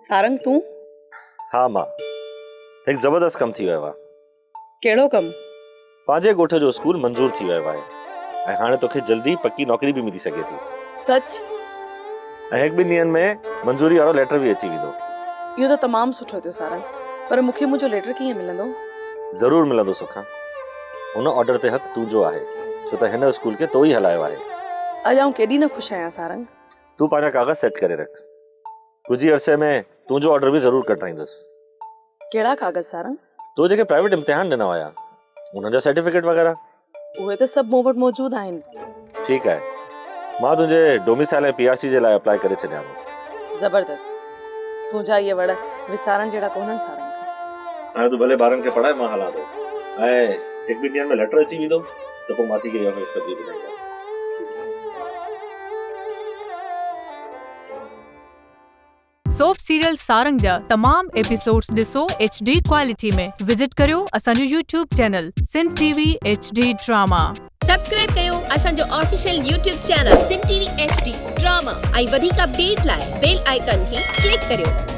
सारंग तूं हाँ मां, एक ज़बरदस्त कमु थी वियो आहे। कहिड़ो कमु? पंहिंजे ॻोठ जो स्कूल मंज़ूर थी वियो आहे ऐं हाणे तोखे जल्दी पक्की नौकरी भी मिली सघे थी सच? ऐं हिकु ॿिनि ॾींहंनि में मंज़ूरी वारो लेटर भी अची वेंदो। इहो त तमामु सुठो थियो सारंग, पर मूंखे मुंहिंजो लेटर कीअं मिलंदो? ज़रूरु मिलंदो सुखा। हुन ऑर्डर ते हक़ तुंहिंजो आहे, छो त हिन स्कूल खे तो ई हलायो आहे। अॼु आऊं केॾी न ख़ुशि आहियां सारंग। तूं पंहिंजा कागज़ सेट करे रख, कुझु ई अरसे में तुंहिंजो ऑर्डर भी ज़रूरु कढाईंदुसि। कहिड़ा कागज़ सारंग? तो जेके प्राइवेट इम्तिहान ॾिना हुया उन्हनि जा सर्टिफिकेट वग़ैरह। उहे त सभु मूं वटि मौजूदु आहिनि। ठीकु आहे, मां तुंहिंजे डोमिसाइल ऐं PRC जे लाइ अप्लाई करे छॾियां थो। ज़बरदस्त, तुंहिंजा इहे वड़ विसारण जहिड़ा कोन्हनि सारंग। हाणे तूं भले ॿारनि खे पढ़ाए, मां हलां थो ऐं हिकु ॿिनि ॾींहंनि में लेटर अची वेंदो त पोइ मासी खे इहा ख़ुशख़बरी ॿुधाईंदा। सोप सीरियल सारंग जा तमाम एपिसोड्स ॾिसो HD क्वालिटी में। विजिट करियो असांजो YouTube channel Sindh TV HD drama. Subscribe कयो असांजो official YouTube channel Sindh TV HD drama ऐं वधीक अपडेट लाइ बेल आइकन खे क्लिक करियो।